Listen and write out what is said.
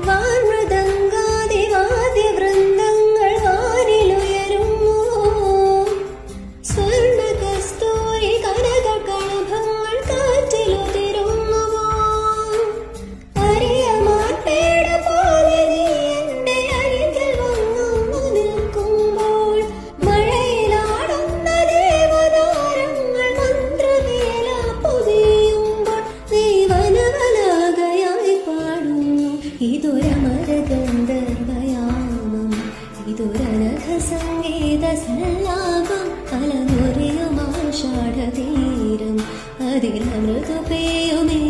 വാർമൃദംഗാദിവാദ്യവൃന്ദങ്ങൾ വാനിലുയരുന്നു. സ്വർണ്ണ കസ്തൂരി കനകകളഭങ്ങൾ കാറ്റിലുതിരുന്നുവോ. അറിയമാട്ടേട പോലെ നീ എന്റെ അരികിൽ വന്നു നിൽക്കുമ്പോൾ മഴയിലാടുന്ന ദേവതാരങ്ങൾ മന്ത്രവേല പൊതിയുമ്പോൾ നീ വനവലാകയായി പാടുന്നു. ഇതൊരമരഗന്ധർവയാമം, ഇതൊരനഘ സംഗീത സല്ലാപം. അലനൊറിയുമാഷാഢതീരം അതിലമൃതു പേയുമേ